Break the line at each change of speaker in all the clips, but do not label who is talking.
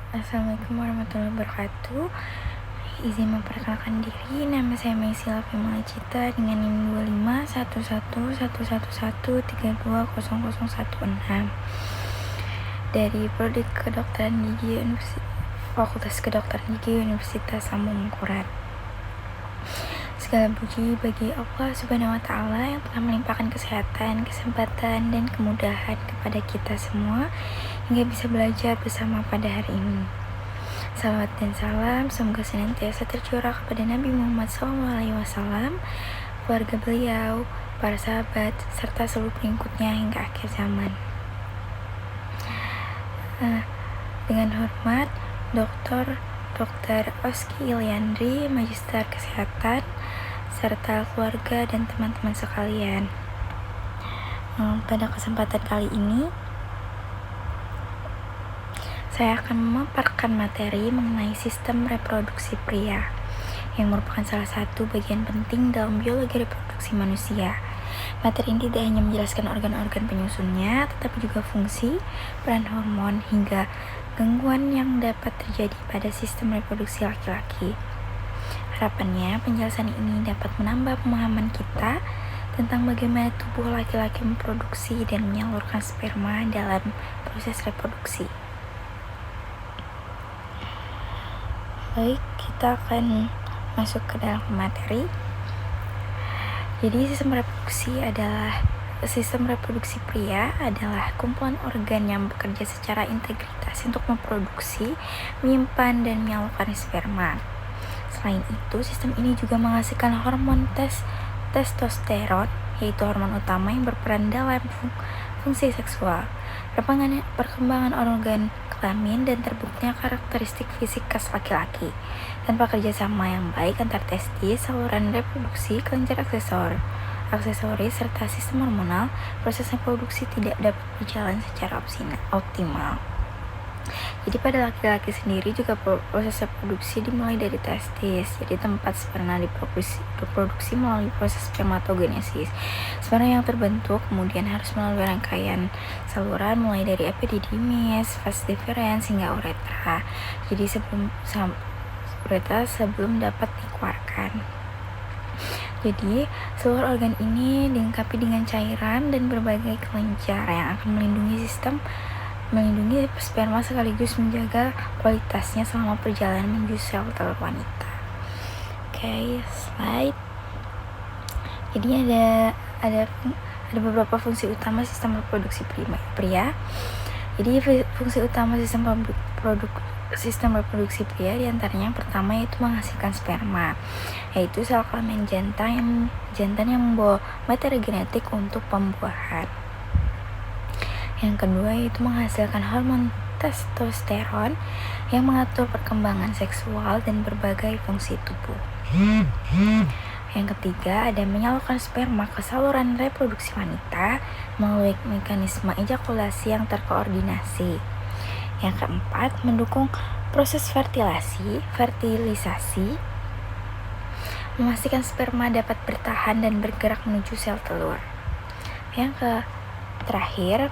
Assalamualaikum warahmatullahi wabarakatuh. Izin memperkenalkan diri, nama saya Maisila Pimala Cita dengan NIM 251111320016 dari Prodi Kedokteran Gigi Fakultas Kedokteran Gigi Universitas Lambung Mangkurat. Segala puji bagi Allah Subhanahu wa Ta'ala yang telah melimpahkan kesehatan, kesempatan, dan kemudahan kepada kita semua hingga bisa belajar bersama pada hari ini. Salawat dan salam semoga senantiasa tercurah kepada Nabi Muhammad SAW, keluarga beliau, para sahabat, serta seluruh pengikutnya hingga akhir zaman. Dengan hormat, Dr. Oski Iliandri, Magister Kesehatan, serta keluarga dan teman-teman sekalian. Pada kesempatan kali ini, saya akan memaparkan materi mengenai sistem reproduksi pria, yang merupakan salah satu bagian penting dalam biologi reproduksi manusia. Materi ini tidak hanya menjelaskan organ-organ penyusunnya, tetapi juga fungsi, peran hormon, hingga gangguan yang dapat terjadi pada sistem reproduksi laki-laki. Harapannya, penjelasan ini dapat menambah pemahaman kita tentang bagaimana tubuh laki-laki memproduksi dan menyalurkan sperma dalam proses reproduksi. Baik, kita akan masuk ke dalam materi. Jadi, sistem reproduksi pria adalah kumpulan organ yang bekerja secara integritas untuk memproduksi, menyimpan, dan menyalurkan sperma. Selain itu, sistem ini juga menghasilkan hormon testosteron, yaitu hormon utama yang berperan dalam fungsi seksual, perkembangan organ kelamin, dan terbuktinya karakteristik fisik khas laki-laki. Tanpa kerjasama yang baik antar testis, saluran reproduksi, kelenjar aksesoris, serta sistem hormonal, proses reproduksi tidak dapat berjalan secara optimal. Jadi pada laki-laki sendiri juga proses reproduksi dimulai dari testis, jadi tempat sperma diproduksi melalui proses spermatogenesis. Sperma yang terbentuk kemudian harus melalui rangkaian saluran mulai dari epididymis, vas deferens, hingga uretra. Jadi sebelum dapat dikeluarkan. Jadi, seluruh organ ini dilengkapi dengan cairan dan berbagai kelenjar yang akan melindungi sperma sekaligus menjaga kualitasnya selama perjalanan menuju sel telur wanita. Oke, slide. Jadi ada beberapa fungsi utama sistem reproduksi pria. Jadi fungsi utama sistem reproduksi pria diantaranya yang pertama yaitu menghasilkan sperma, yaitu sel kelamin jantan yang membawa materi genetik untuk pembuahan. Yang kedua yaitu menghasilkan hormon testosteron yang mengatur perkembangan seksual dan berbagai fungsi tubuh. Yang ketiga ada menyalurkan sperma ke saluran reproduksi wanita melalui mekanisme ejakulasi yang terkoordinasi. Yang keempat, mendukung proses fertilisasi, memastikan sperma dapat bertahan dan bergerak menuju sel telur. Yang terakhir,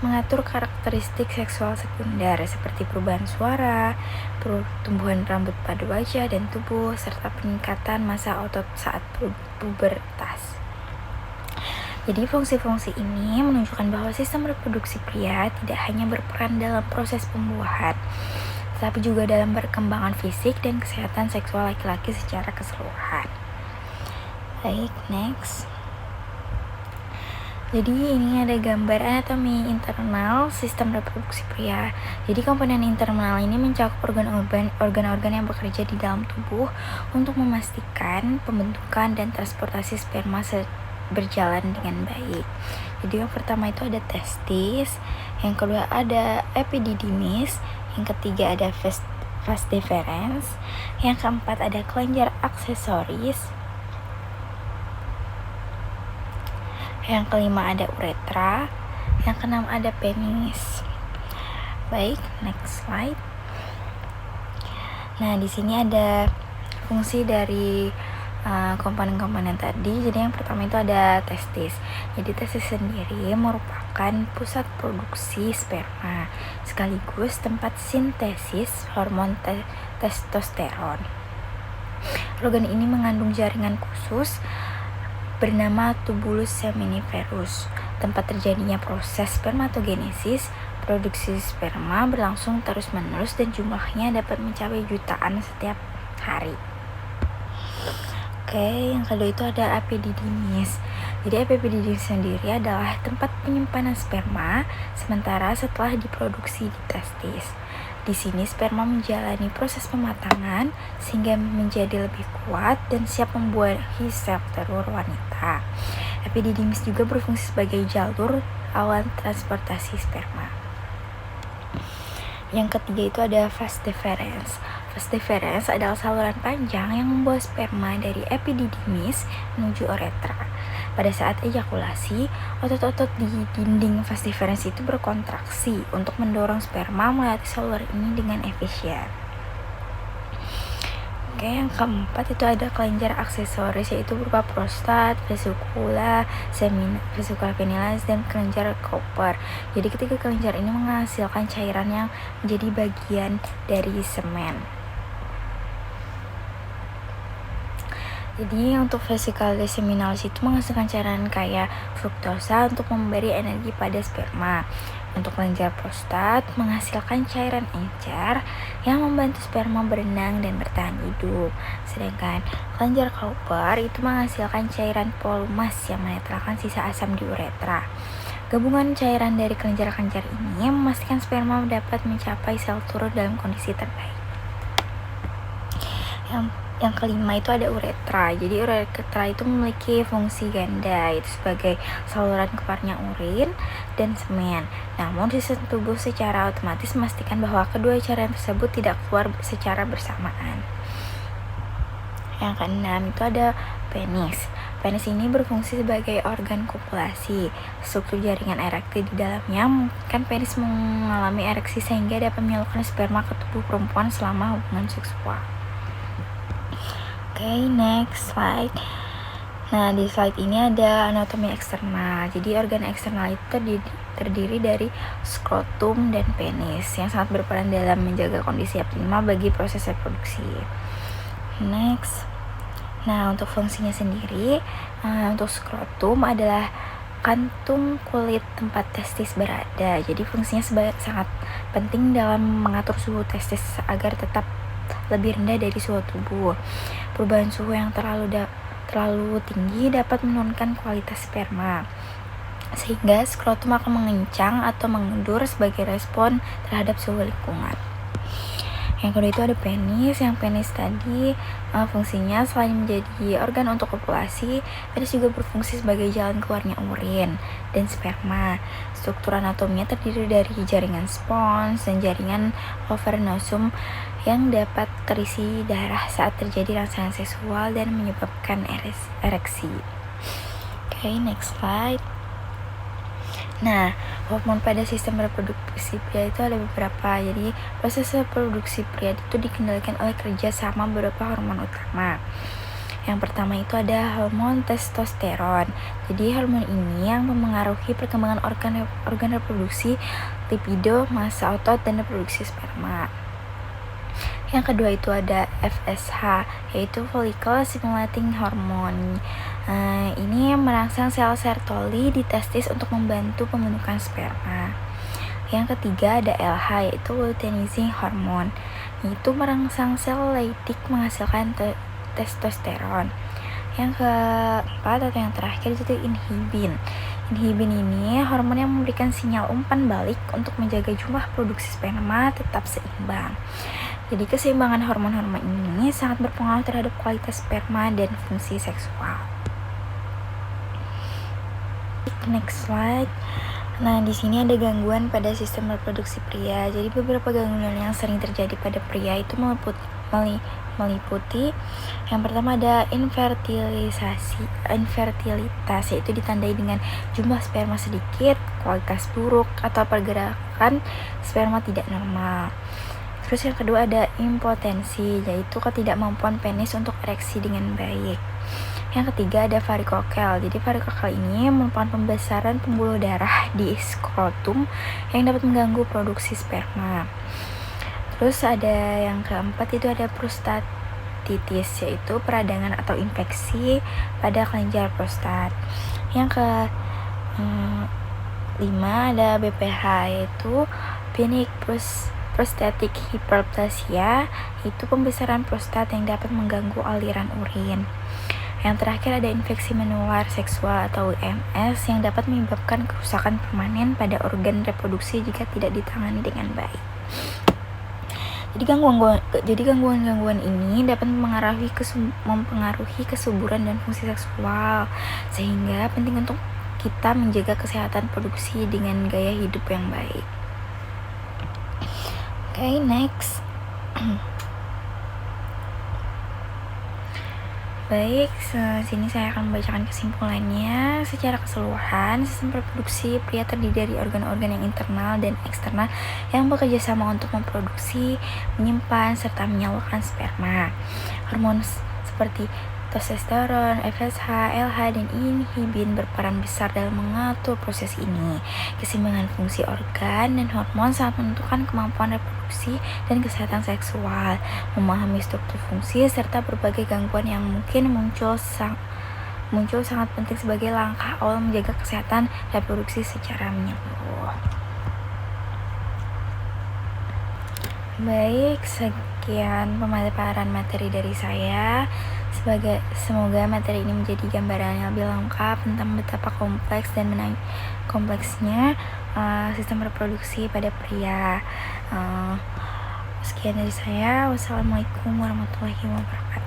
mengatur karakteristik seksual sekunder seperti perubahan suara, pertumbuhan rambut pada wajah dan tubuh, serta peningkatan massa otot saat pubertas. Jadi fungsi-fungsi ini menunjukkan bahwa sistem reproduksi pria tidak hanya berperan dalam proses pembuahan, tetapi juga dalam perkembangan fisik dan kesehatan seksual laki-laki secara keseluruhan. Baik, next. Jadi ini ada gambar anatomi internal sistem reproduksi pria. Jadi komponen internal ini mencakup organ-organ yang bekerja di dalam tubuh untuk memastikan pembentukan dan transportasi sperma berjalan dengan baik. Jadi yang pertama itu ada testis, yang kedua ada epididymis, yang ketiga ada vas deferens, yang keempat ada kelenjar aksesoris, yang kelima ada uretra, yang keenam ada penis. Baik, next slide. Nah, di sini ada fungsi dari komponen-komponen tadi. Jadi yang pertama itu ada testis. Jadi testis sendiri merupakan pusat produksi sperma sekaligus tempat sintesis hormon testosteron. Organ ini mengandung jaringan khusus bernama tubulus seminiferus. Tempat terjadinya proses spermatogenesis. Produksi sperma berlangsung terus-menerus dan jumlahnya dapat mencapai jutaan setiap hari. Oke, yang kedua itu ada epididymis. Jadi epididymis sendiri adalah tempat penyimpanan sperma sementara setelah diproduksi di testis. Di sini sperma menjalani proses pematangan sehingga menjadi lebih kuat dan siap membuahi sel telur wanita. Epididymis juga berfungsi sebagai jalur awan transportasi sperma. Yang ketiga itu ada vas deferens. Vas deferens adalah saluran panjang yang membawa sperma dari epididymis menuju uretra. Pada saat ejakulasi, otot-otot di dinding vas deferens itu berkontraksi untuk mendorong sperma melewati saluran ini dengan efisien. Oke, yang keempat itu ada kelenjar aksesoris, yaitu berupa prostat, vesicula, vesicula venialis, dan kelenjar Cooper. Jadi ketiga kelenjar ini menghasilkan cairan yang menjadi bagian dari semen. Jadi untuk vesicula seminalis itu menghasilkan cairan kaya fruktosa untuk memberi energi pada sperma. Untuk kelenjar prostat menghasilkan cairan encer yang membantu sperma berenang dan bertahan hidup. Sedangkan kelenjar Cooper itu menghasilkan cairan polumas yang menetralkan sisa asam di uretra. Gabungan cairan dari kelenjar-kelenjar ini memastikan sperma dapat mencapai sel telur dalam kondisi terbaik. Yang kelima itu ada uretra. Jadi uretra itu memiliki fungsi ganda, yaitu sebagai saluran keluarnya urin dan semen. Namun sistem tubuh secara otomatis memastikan bahwa kedua cairan tersebut tidak keluar secara bersamaan. Yang keenam itu ada penis. Penis ini berfungsi sebagai organ kopulasi. Struktur jaringan erektil di dalamnya memungkinkan penis mengalami ereksi sehingga dapat menyalurkan sperma ke tubuh perempuan selama hubungan seksual. Oke, next slide. Nah, di slide ini ada anatomi eksternal. Jadi organ eksternal itu terdiri dari skrotum dan penis yang sangat berperan dalam menjaga kondisi optimal bagi proses reproduksi. Next. Nah, untuk fungsinya sendiri, untuk skrotum adalah kantung kulit tempat testis berada. Jadi fungsinya sangat penting dalam mengatur suhu testis agar tetap lebih rendah dari suhu tubuh. Perubahan suhu yang terlalu tinggi dapat menurunkan kualitas sperma, sehingga skrotum akan mengencang atau mengendur sebagai respon terhadap suhu lingkungan. Yang kedua itu ada penis. Yang penis tadi fungsinya selain menjadi organ untuk kopulasi, penis juga berfungsi sebagai jalan keluarnya urin dan sperma. Struktur anatominya terdiri dari jaringan spons dan jaringan cavernosum yang dapat terisi darah saat terjadi rangsangan seksual dan menyebabkan ereksi. Oke, next slide. Nah, hormon pada sistem reproduksi pria itu ada beberapa. Jadi, proses reproduksi pria itu dikendalikan oleh kerja sama beberapa hormon utama. Yang pertama itu ada hormon testosteron. Jadi, hormon ini yang memengaruhi perkembangan organ reproduksi, libido, massa otot, dan reproduksi sperma. Yang kedua itu ada FSH, yaitu follicle stimulating hormone. Ini merangsang sel Sertoli di testis untuk membantu pembentukan sperma. Yang ketiga ada LH, yaitu luteinizing hormone. Itu merangsang sel Leydig menghasilkan testosteron. Yang keempat atau yang terakhir itu inhibin. Inhibin ini hormon yang memberikan sinyal umpan balik untuk menjaga jumlah produksi sperma tetap seimbang. Jadi keseimbangan hormon-hormon ini sangat berpengaruh terhadap kualitas sperma dan fungsi seksual. Next slide. Nah, di sini ada gangguan pada sistem reproduksi pria. Jadi beberapa gangguan yang sering terjadi pada pria itu meliputi yang pertama ada infertilitas, yaitu ditandai dengan jumlah sperma sedikit, kualitas buruk, atau pergerakan sperma tidak normal. Terus yang kedua ada impotensi, yaitu ketidakmampuan penis untuk ereksi dengan baik. Yang ketiga ada varikokel. Jadi varikokel ini merupakan pembesaran pembuluh darah di skrotum yang dapat mengganggu produksi sperma. Terus ada yang keempat itu ada prostatitis, yaitu peradangan atau infeksi pada kelenjar prostat. Yang ke 5 ada BPH, yaitu benign prostatic hyperplasia, itu pembesaran prostat yang dapat mengganggu aliran urin. Yang terakhir ada infeksi menular seksual atau IMS yang dapat menyebabkan kerusakan permanen pada organ reproduksi jika tidak ditangani dengan baik. Jadi gangguan-gangguan ini dapat mempengaruhi kesuburan dan fungsi seksual, sehingga penting untuk kita menjaga kesehatan produksi dengan gaya hidup yang baik. Okay, next. Baik, sini saya akan membacakan kesimpulannya. Secara keseluruhan, sistem reproduksi pria terdiri dari organ-organ yang internal dan eksternal yang bekerja sama untuk memproduksi, menyimpan, serta menyalurkan sperma. Hormon seperti testosteron, FSH, LH, dan inhibin berperan besar dalam mengatur proses ini. Keseimbangan fungsi organ dan hormon sangat menentukan kemampuan reproduksi dan kesehatan seksual. Memahami struktur fungsi serta berbagai gangguan yang mungkin muncul sangat penting sebagai langkah awal menjaga kesehatan reproduksi secara menyeluruh. Baik, sekian pemaparan materi dari saya. Semoga materi ini menjadi gambaran yang lebih lengkap tentang betapa kompleks dan kompleksnya sistem reproduksi pada pria. Sekian dari saya. Wassalamualaikum warahmatullahi wabarakatuh.